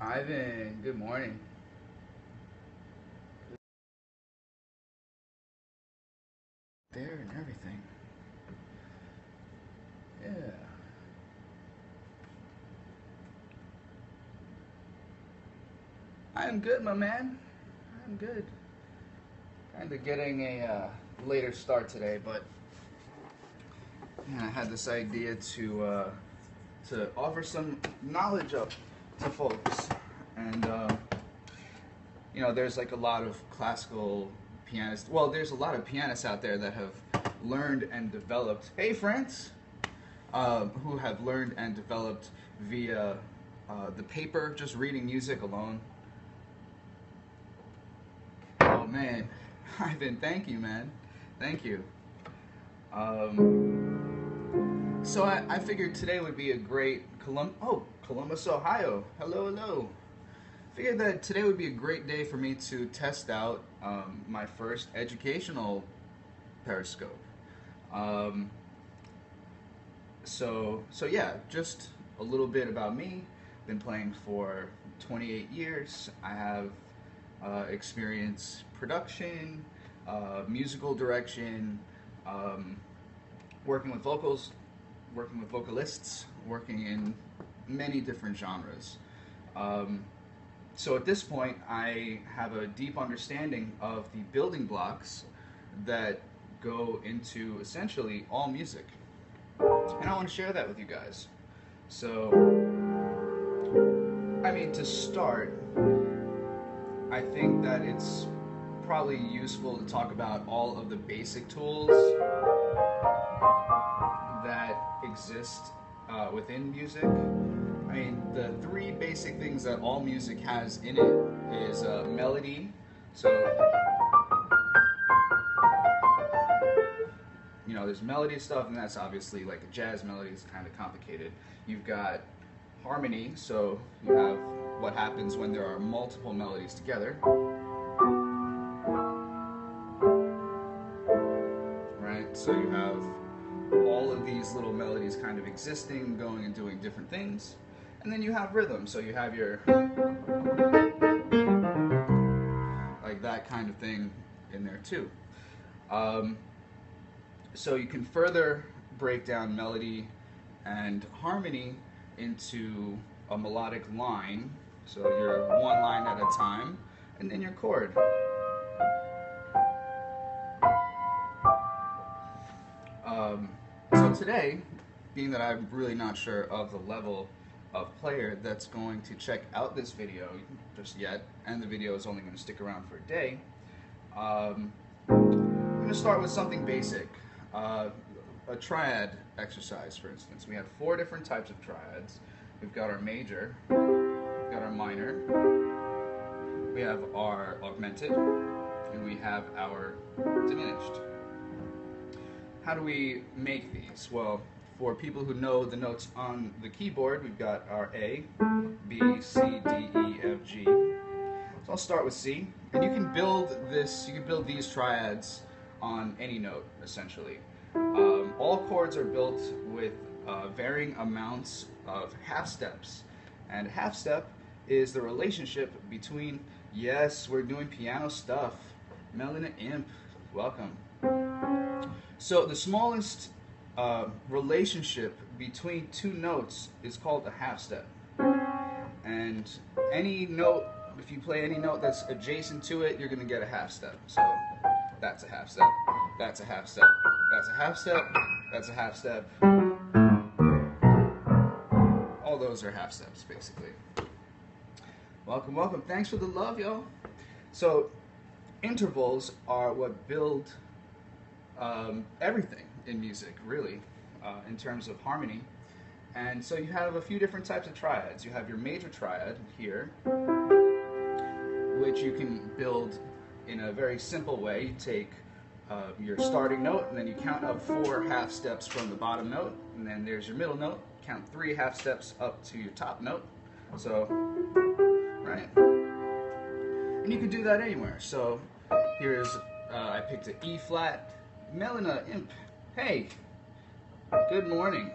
Ivan, good morning. There and everything. Yeah. I'm good, my man. I'm good. Kind of getting a later start today, but I had this idea to offer some knowledge up to folks, and there's like a lot of classical pianists. Well, there's a lot of pianists out there that have learned and developed. Hey, friends, who have learned and developed via the paper, just reading music alone. Oh man, Ivan, thank you, man. Thank you. So I figured today would be a great Columbus, Ohio. Hello, hello. Figured that today would be a great day for me to test out my first educational Periscope. So yeah, just a little bit about me. Been playing for 28 years. I have experience production, musical direction, working with vocals, working with vocalists, working in many different genres. So at this point, I have a deep understanding of the building blocks that go into essentially all music. And I want to share that with you guys. So, I mean, to start, I think that it's probably useful to talk about all of the basic tools that exist within music. I mean, the three basic things that all music has in it is melody. So, there's melody stuff, and that's obviously like a jazz melody is kind of complicated. You've got harmony, so you have what happens when there are multiple melodies together. Right? So you have all of these little melodies kind of existing, going and doing different things. And then you have rhythm, so you have your like that kind of thing in there too. So you can further break down melody and harmony into a melodic line. So you're one line at a time, and then your chord. So today, being that I'm really not sure of the level of player that's going to check out this video just yet, and the video is only going to stick around for a day, I'm going to start with something basic. A triad exercise, for instance. We have 4 different types of triads. We've got our major, we've got our minor, we have our augmented, and we have our diminished. How do we make these? Well, for people who know the notes on the keyboard, we've got our A, B, C, D, E, F, G. So I'll start with C, and you can build these triads on any note, essentially. All chords are built with varying amounts of half steps, and half step is the relationship between, yes, we're doing piano stuff, Melina Imp, welcome. So the smallest relationship between 2 notes is called a half step, and any note, if you play any note that's adjacent to it, you're going to get a half step. So that's a half step, that's a half step, that's a half step, that's a half step. All those are half steps, basically. Welcome, welcome. Thanks for the love, y'all. So intervals are what build everything in music, really, in terms of harmony. And so you have a few different types of triads. You have your major triad here, which you can build in a very simple way. You take your starting note, and then you count up 4 half steps from the bottom note, and then there's your middle note. Count 3 half steps up to your top note. So, right? And you can do that anywhere. So here's, I picked an E flat. Melina Imp, hey, good morning.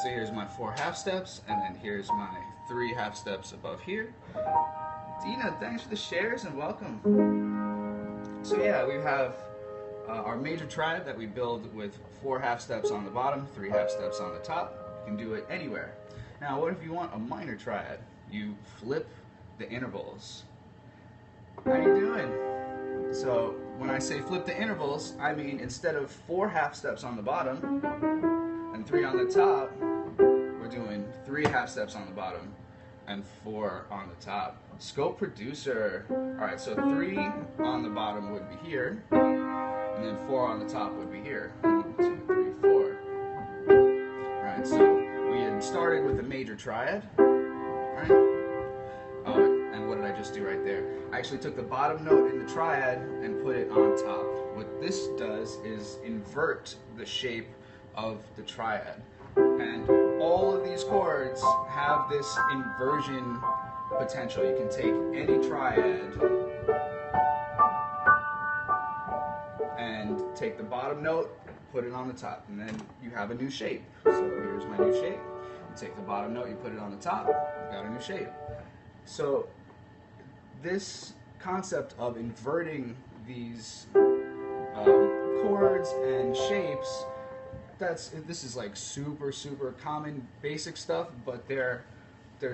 So here's my 4 half steps, and then here's my 3 half steps above here. Dina, thanks for the shares and welcome. So yeah, we have our major triad that we build with 4 half steps on the bottom, 3 half steps on the top. You can do it anywhere. Now, what if you want a minor triad? You flip the intervals. How you doing? So when I say flip the intervals, I mean instead of 4 half steps on the bottom and 3 on the top, we're doing 3 half steps on the bottom and 4 on the top. Scope producer. All right, so 3 on the bottom would be here, and then 4 on the top would be here. 1, 2, 3, 4. All right, so we had started with a major triad. All right. Oh, and what did I just do right there? I actually took the bottom note in the triad and put it on top. What this does is invert the shape of the triad. And all of these chords have this inversion potential. You can take any triad and take the bottom note, put it on the top, and then you have a new shape. So here's my new shape. You take the bottom note, you put it on the top, you've got a new shape. So this concept of inverting these chords and shapes, this is like super common basic stuff, but they're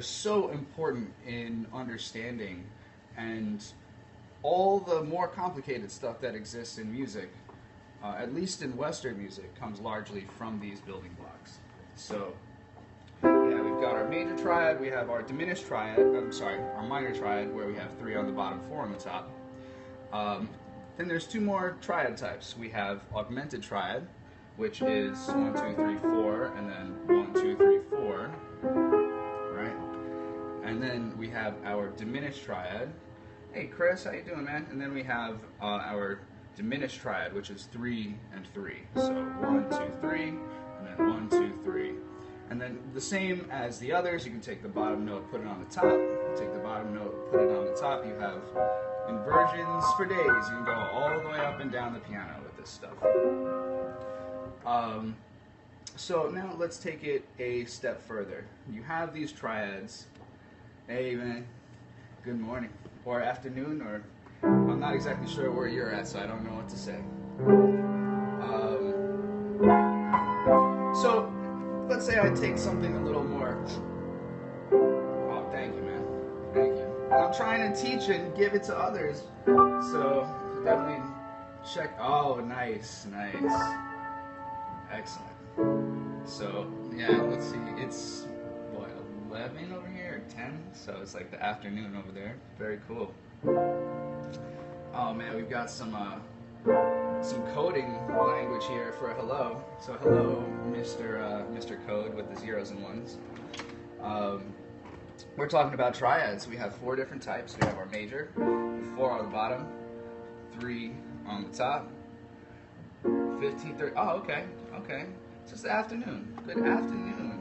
so important in understanding, and all the more complicated stuff that exists in music, at least in Western music, comes largely from these building blocks. So yeah, we've got our major triad, we have our diminished triad, our minor triad, where we have 3 on the bottom, 4 on the top. Then there's 2 more triad types. We have augmented triad, which is 1, 2, 3, 4, and then 1, 2, 3, 4, right? And then we have our diminished triad. Hey Chris, how you doing, man? And then we have our diminished triad, which is 3 and 3. So 1, 2, 3, and then 1, 2, 3. And then the same as the others, you can take the bottom note, put it on the top. Take the bottom note, put it on the top. You have inversions for days. You can go all the way up and down the piano with this stuff. So now let's take it a step further. You have these triads. Hey man, good morning, or afternoon, or I'm not exactly sure where you're at, so I don't know what to say. So let's say I take something a little more. Oh, thank you, man. Thank you. I'm trying to teach and give it to others, so definitely check. Oh, nice. Excellent. So, yeah, let's see, it's, what, 11 over here, or 10? So it's like the afternoon over there. Very cool. Oh man, we've got some coding language here for hello. So hello, Mr. Code with the 0s and 1s. We're talking about triads. We have 4 different types. We have our major, 4 on the bottom, 3 on the top, 15, 30. Oh, okay. So it's the afternoon. Good afternoon.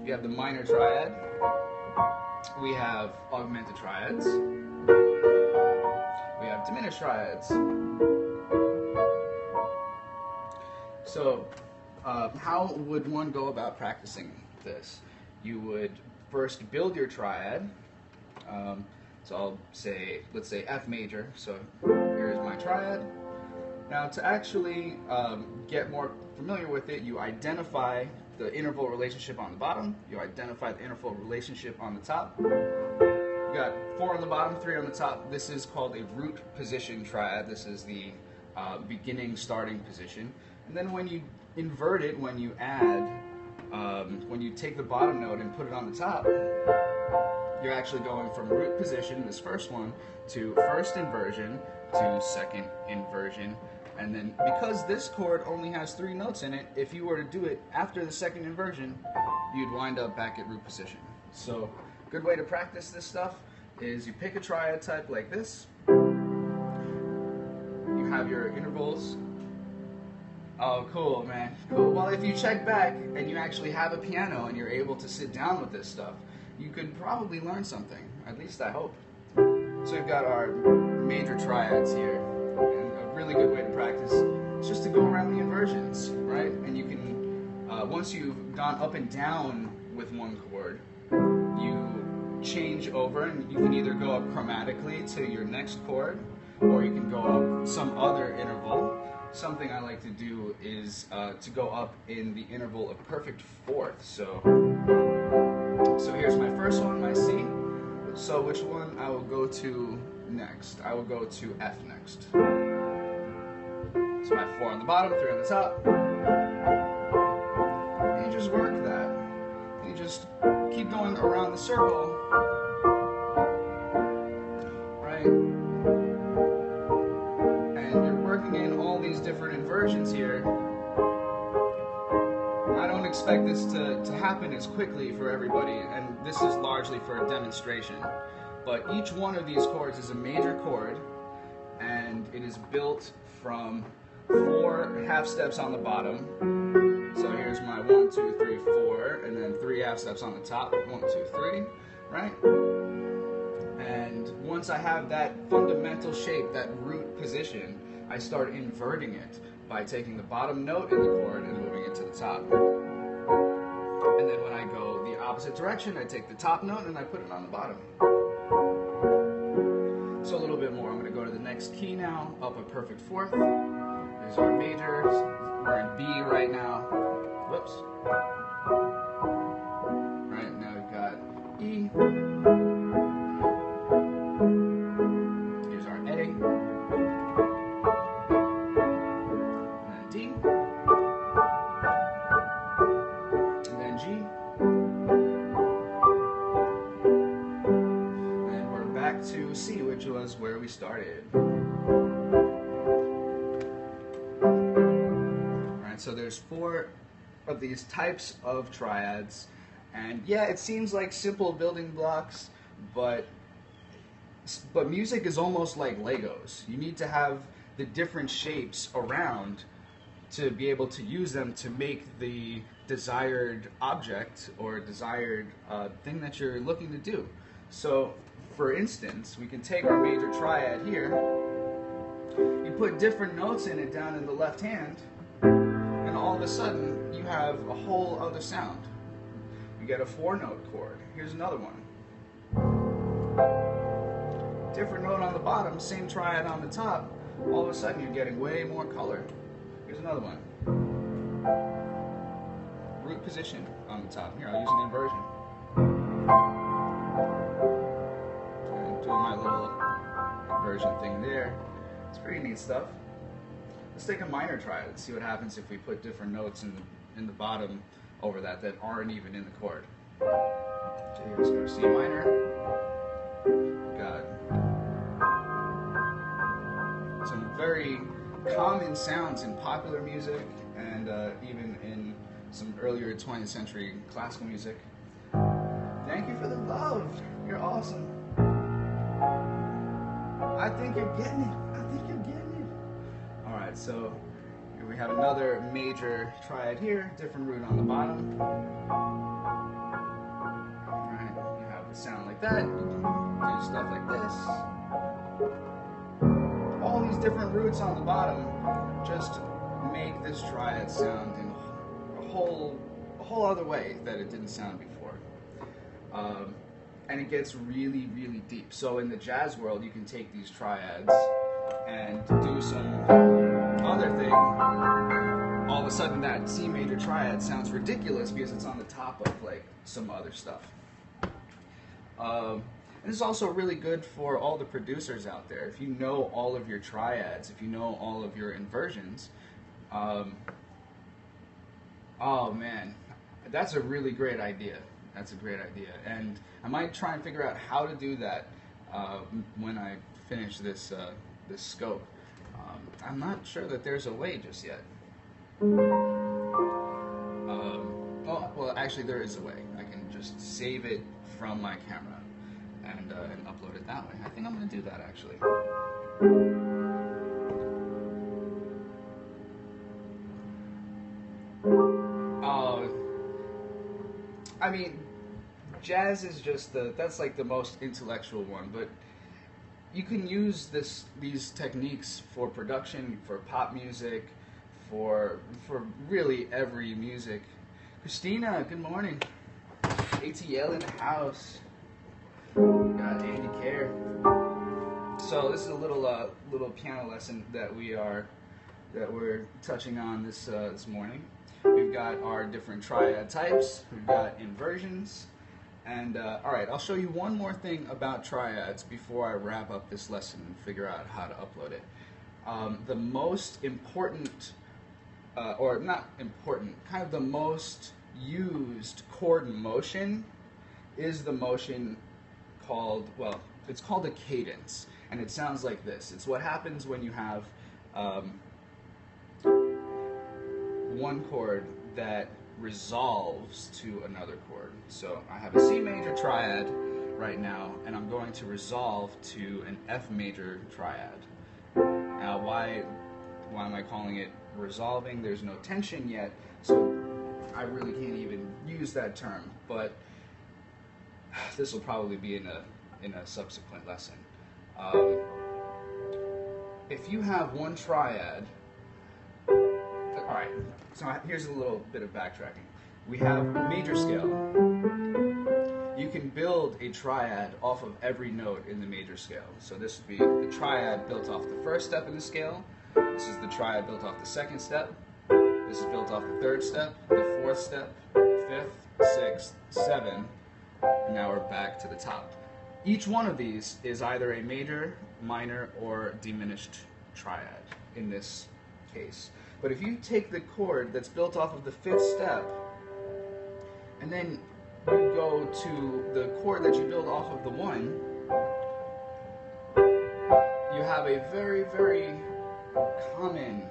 We have the minor triad. We have augmented triads. We have diminished triads. So, how would one go about practicing this? You would first build your triad. So I'll say, let's say F major. So here's my triad. Now to actually get more familiar with it, you identify the interval relationship on the bottom, you identify the interval relationship on the top. You got 4 on the bottom, 3 on the top. This is called a root position triad. This is the beginning starting position. And then when you invert it, when you add, when you take the bottom note and put it on the top, you're actually going from root position, this first one, to first inversion, to second inversion. And then because this chord only has 3 notes in it, if you were to do it after the second inversion, you'd wind up back at root position. So a good way to practice this stuff is you pick a triad type like this. You have your intervals. Oh, cool, man. Cool. Well, if you check back and you actually have a piano and you're able to sit down with this stuff, you could probably learn something. At least I hope. So we've got our major triads here. And a really good way to practice is just to go around the inversions, right? And you can, once you've gone up and down with one chord, you change over, and you can either go up chromatically to your next chord, or you can go up some other interval. Something I like to do is to go up in the interval of perfect fourth. So here's my first one, my C. So which one I will go to next? I will go to F next. So I have 4 on the bottom, 3 on the top. And you just work that. You just keep going around the circle, right? And you're working in all these different inversions here. I don't expect this to happen as quickly for everybody, and this is largely for a demonstration. But each one of these chords is a major chord, and it is built from 4 half steps on the bottom. So here's my 1, 2, 3, 4, and then 3 half steps on the top. 1, 2, 3, right? And once I have that fundamental shape, that root position, I start inverting it by taking the bottom note in the chord and moving it to the top. And then when I go the opposite direction, I take the top note and I put it on the bottom. So a little bit more. I'm going to go to the next key now, up a perfect fourth. There's our major. We're in B right now. Whoops. Right, now we've got E. Here's our A. And then D. And then G. And we're back to C, which was where we started. So there's 4 of these types of triads, and yeah, it seems like simple building blocks, but music is almost like Legos. You need to have the different shapes around to be able to use them to make the desired object or desired thing that you're looking to do. So for instance, we can take our major triad here, you put different notes in it down in the left hand, and all of a sudden, you have a whole other sound. You get a 4-note chord. Here's another one. Different note on the bottom, same triad on the top. All of a sudden, you're getting way more color. Here's another one. Root position on the top. Here, I'll use an inversion. And doing my little inversion thing there. It's pretty neat stuff. Let's take a minor triad and see what happens if we put different notes in the bottom over that aren't even in the chord. So here's our C minor. Got some very common sounds in popular music and even in some earlier 20th century classical music. Thank you for the love. You're awesome. I think you're getting it. I think you're getting it. Alright, so here we have another major triad here, different root on the bottom. Alright, you have a sound like that, you can do stuff like this. All these different roots on the bottom just make this triad sound in a whole other way that it didn't sound before. And it gets really, really deep. So in the jazz world, you can take these triads and do some other thing. All of a sudden that C major triad sounds ridiculous because it's on the top of like some other stuff. And it's also really good for all the producers out there. If you know all of your triads, if you know all of your inversions, oh man, that's a really great idea. That's a great idea. And I might try and figure out how to do that when I finish this this scope. I'm not sure that there's a way just yet. Well, actually there is a way. I can just save it from my camera and upload it that way. I think I'm going to do that actually. I mean, jazz is just that's like the most intellectual one, but you can use these techniques for production, for pop music, for really every music. Christina, good morning. ATL in the house. We got Andy Care. So this is a little piano lesson that we're touching on this morning. We've got our different triad types. We've got inversions. And all right, I'll show you one more thing about triads before I wrap up this lesson and figure out how to upload it. The most important, or not important, kind of the most used chord motion is the motion called, well, it's called a cadence. And it sounds like this. It's what happens when you have one chord that resolves to another chord. So I have a C major triad right now, and I'm going to resolve to an F major triad. Now, why am I calling it resolving? There's no tension yet, so I really can't even use that term. But this will probably be in a subsequent lesson. If you have one triad, all right, so here's a little bit of backtracking. We have major scale. You can build a triad off of every note in the major scale. So this would be the triad built off the first step in the scale. This is the triad built off the second step. This is built off the third step, the fourth step, fifth, sixth, seventh, and now we're back to the top. Each one of these is either a major, minor, or diminished triad in this case. But if you take the chord that's built off of the fifth step, and then you go to the chord that you build off of the one, you have a very, very common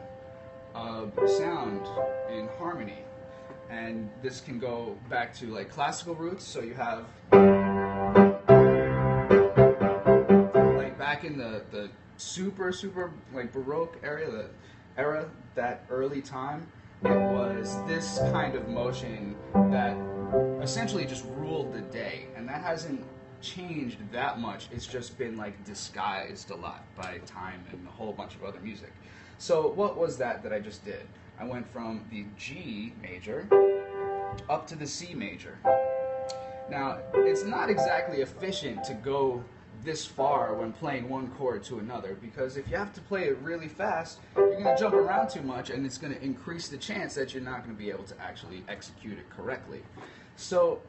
sound in harmony. And this can go back to like classical roots, so you have back in the super like Baroque era, that early time, it was this kind of motion that essentially just ruled the day, and that hasn't changed that much. It's just been like disguised a lot by time and a whole bunch of other music. So what was that I just did? I went from the G major up to the C major. Now, it's not exactly efficient to go this far when playing one chord to another, because if you have to play it really fast, you're going to jump around too much, and it's going to increase the chance that you're not going to be able to actually execute it correctly. So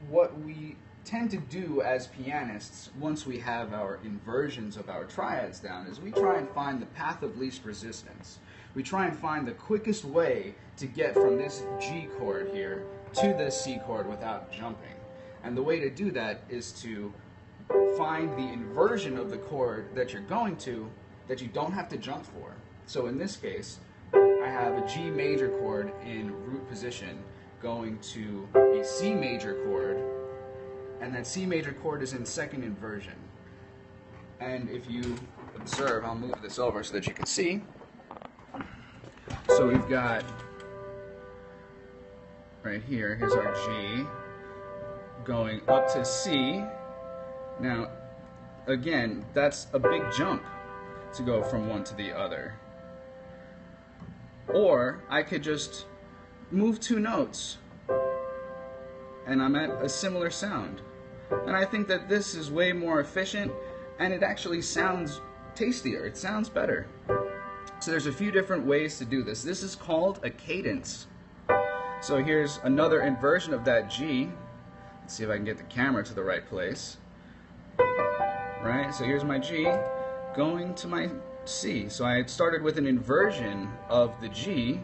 what we tend to do as pianists, once we have our inversions of our triads down, is we try and find the path of least resistance. We try and find the quickest way to get from this G chord here to this C chord without jumping. And the way to do that is to find the inversion of the chord that you're going to that you don't have to jump for. So in this case, I have a G major chord in root position going to a C major chord, and that C major chord is in second inversion. And if you observe, I'll move this over so that you can see. So we've got right here, here's our G going up to C. Now, again, that's a big jump to go from one to the other. Or I could just move two notes and I'm at a similar sound. And I think that this is way more efficient, and it actually sounds tastier. It sounds better. So there's a few different ways to do this. This is called a cadence. So here's another inversion of that G. Let's see if I can get the camera to the right place. Right, so here's my G going to my C. So I started with an inversion of the G,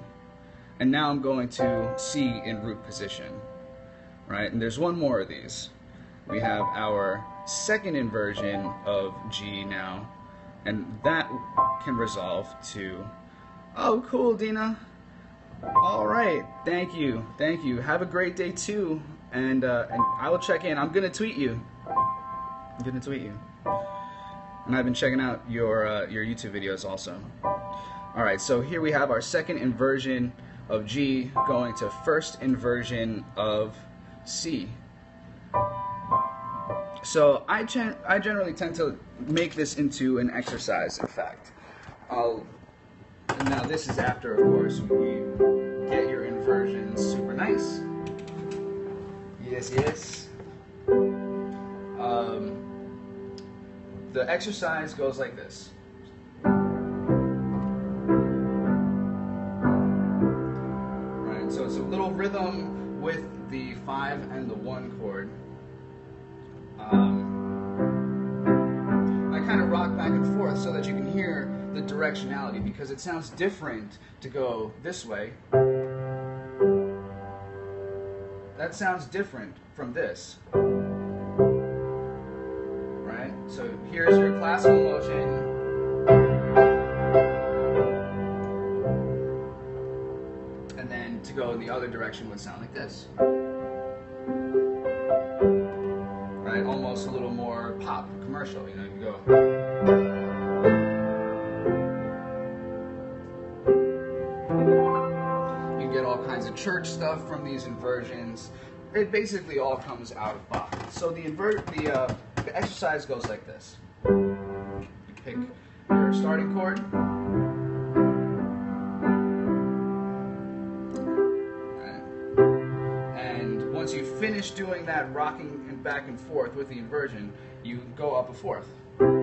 and now I'm going to C in root position. Right, and there's one more of these. We have our second inversion of G now, and that can resolve to, oh cool, Dina. All right, thank you. Have a great day too, and I will check in. I'm gonna tweet you. And I've been checking out your YouTube videos also. All right, so here we have our second inversion of G going to first inversion of C. So I generally tend to make this into an exercise, in fact. Now this is after, of course, you get your inversions super nice. Yes. The exercise goes like this. Right, so it's a little rhythm with the 5 and the 1 chord. I kind of rock back and forth so that you can hear the directionality, because it sounds different to go this way. That sounds different from this. Right? So here's your classical motion. And then to go in the other direction would sound like this. Right? Almost a little more pop commercial, you know, you go. You get all kinds of church stuff from these inversions. It basically all comes out of Bach. So the exercise goes like this. You pick your starting chord. And once you finish doing that rocking and back and forth with the inversion, you go up a fourth. Alright,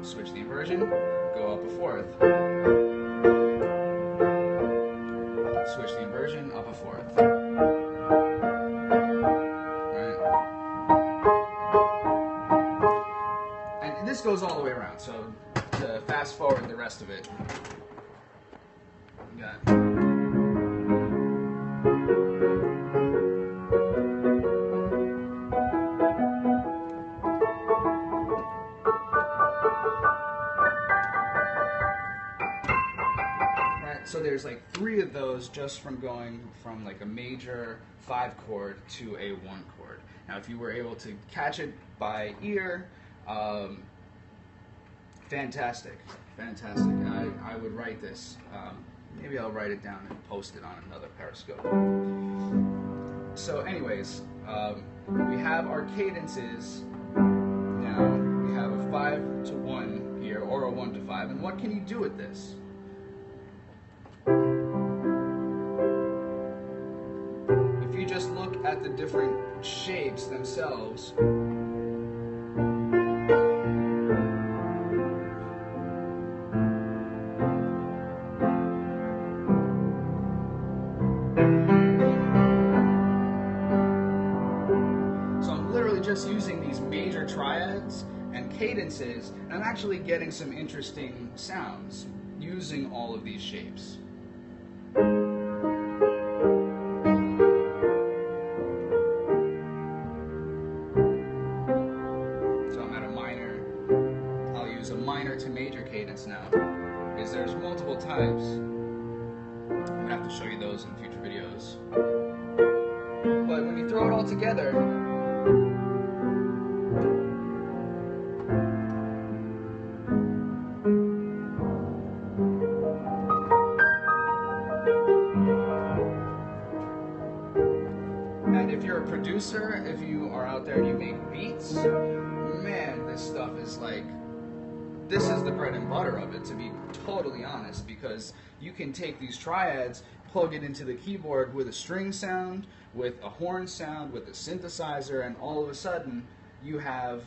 switch the inversion, go up a fourth. Switch the inversion, up a fourth. Right. And this goes all the way around, so to fast forward the rest of it, you got so there's like 3 of those just from going from like a major 5 chord to a 1 chord. Now if you were able to catch it by ear, fantastic, fantastic. I would write this. Maybe I'll write it down and post it on another Periscope. So anyways, we have our cadences. Now we have a 5 to 1 here, or a 1 to 5, and what can you do with this? If you just look at the different shapes themselves, so I'm literally just using these major triads and cadences, and I'm actually getting some interesting sounds using all of these shapes. To major cadence now, because there's multiple types. I'm gonna have to show you those in future videos. But when you throw it all together, and if you're a producer, if you are out there and you make beats, man, this stuff is like, this is the bread and butter of it, to be totally honest, because you can take these triads, plug it into the keyboard with a string sound, with a horn sound, with a synthesizer, and all of a sudden you have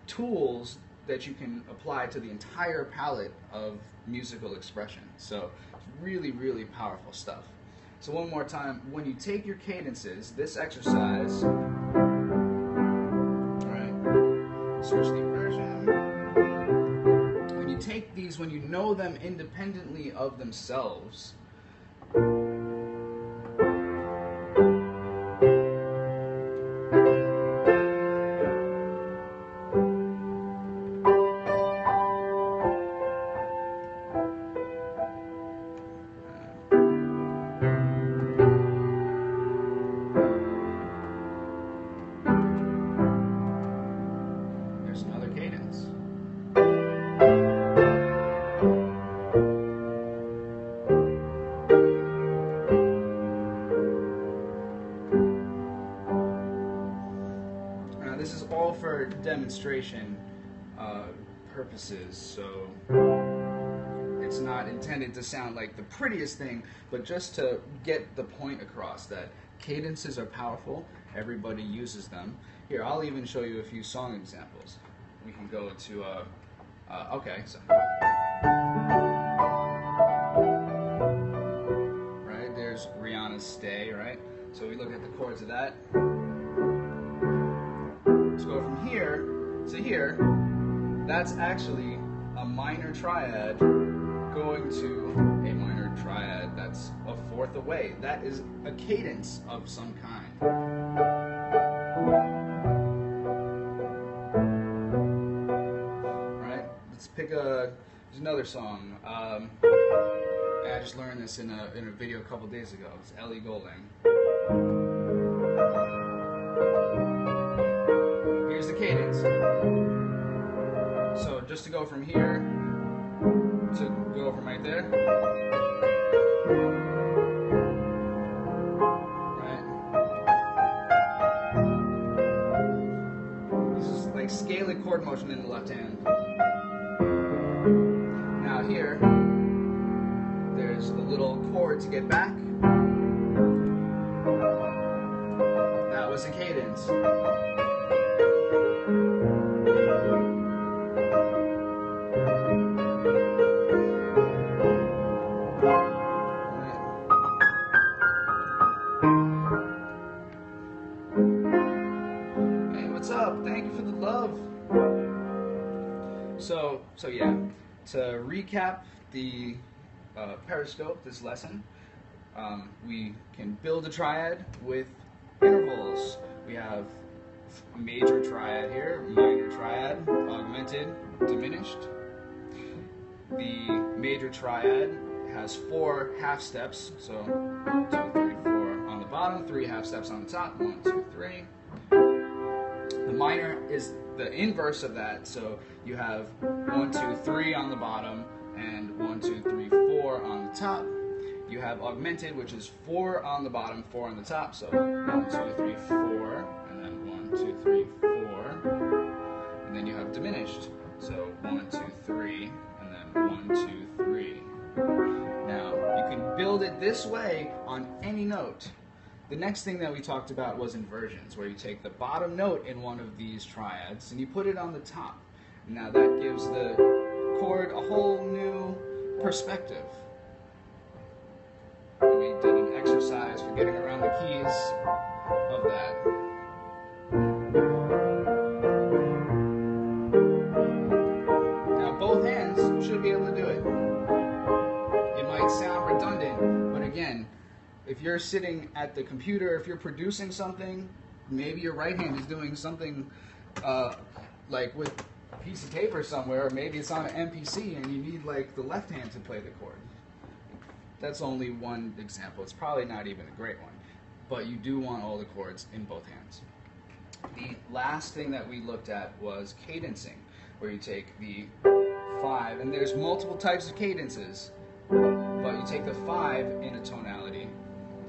tools that you can apply to the entire palette of musical expression. So it's really, really powerful stuff. So one more time, when you take your cadences, this exercise, right, switch the inversion. Take these when you know them independently of themselves. There's another cadence. This is all for demonstration purposes, so it's not intended to sound like the prettiest thing, but just to get the point across that cadences are powerful Everybody uses them. Here, I'll even show you a few song examples. We can go to, okay, so. Right, there's Rihanna's Stay, right? So we look at the chords of that. Let's go from here to here. That's actually a minor triad going to a minor triad that's a fourth away. That is a cadence of some kind. Right? Let's pick there's another song. I just learned this in a video a couple days ago. It's Ellie Goulding. Here's the cadence. So just to go from here to go from right there. Right? This is like scaling chord motion in the left hand. Now here, there's a little chord to get back. That was a cadence. Thank you for the love. So yeah, to recap the Periscope, this lesson, we can build a triad with intervals. We have a major triad here, minor triad, augmented, diminished. The major triad has 4 half steps, so 1, 2, 3, 4 on the bottom, 3 half steps on the top, 1, 2, 3. The minor is the inverse of that, so you have 1, 2, 3 on the bottom and 1, 2, 3, 4 on the top. You have augmented, which is 4 on the bottom, 4 on the top, so 1, 2, 3, 4, and then 1, 2, 3, 4. And then you have diminished, so 1, 2, 3, and then 1, 2, 3. Now, you can build it this way on any note. The next thing that we talked about was inversions, where you take the bottom note in one of these triads and you put it on the top. Now that gives the chord a whole new perspective. And we did an exercise for getting around the keys of that. Now both hands should be able to do it. It might sound redundant, but again, if you're sitting at the computer, if you're producing something, maybe your right hand is doing something like with a piece of paper somewhere, or maybe it's on an MPC and you need like the left hand to play the chord. That's only one example. It's probably not even a great one, but you do want all the chords in both hands. The last thing that we looked at was cadencing, where you take the 5, and there's multiple types of cadences, but you take the 5 in a tonality.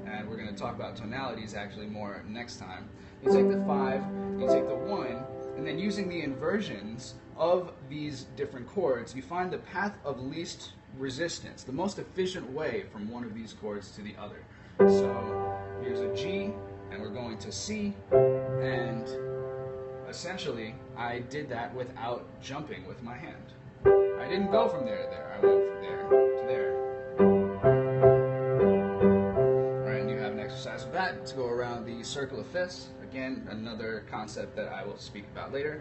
And we're going to talk about tonalities actually more next time. You take the 5, you take the 1, and then using the inversions of these different chords, you find the path of least resistance, the most efficient way from one of these chords to the other. So here's a G, and we're going to C, and essentially I did that without jumping with my hand. I didn't go from there to there, I went from there to there. Exercise with that to go around the circle of fifths. Again, another concept that I will speak about later.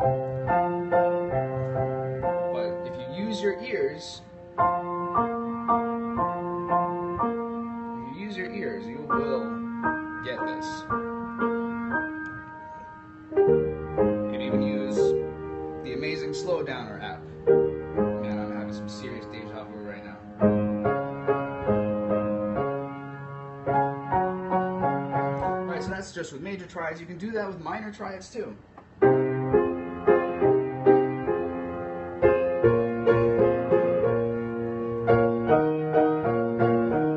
But if you use your ears, you will get this. You can even use the amazing Slow Downer app. Man, I'm having some serious deja vu right now. So that's just with major triads. You can do that with minor triads too.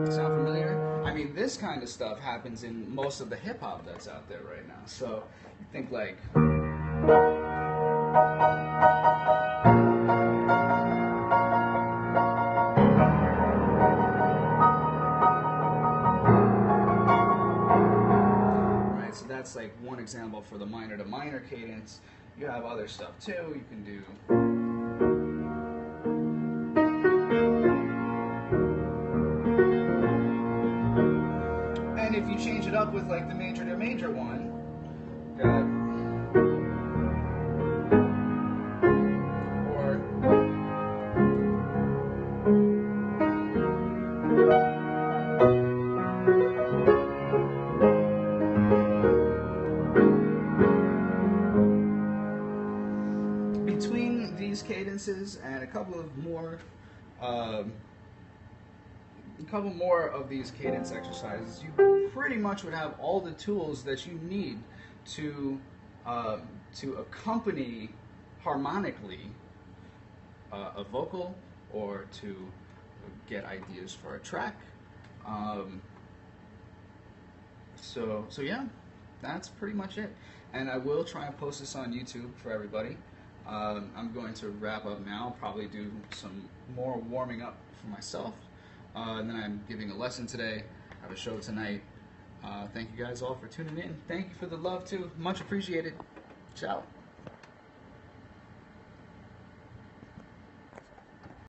Sound familiar? I mean, this kind of stuff happens in most of the hip-hop that's out there right now. So you think like... That's like one for the minor to minor cadence, you have other stuff too. You can do. And if you change it up with like the major to major one, got. Between these cadences and a couple more of these cadence exercises, you pretty much would have all the tools that you need to accompany harmonically a vocal, or to get ideas for a track. So yeah, that's pretty much it. And I will try and post this on YouTube for everybody. I'm going to wrap up now, probably do some more warming up for myself. And then I'm giving a lesson today, I have a show tonight. Thank you guys all for tuning in. Thank you for the love too, much appreciated. Ciao.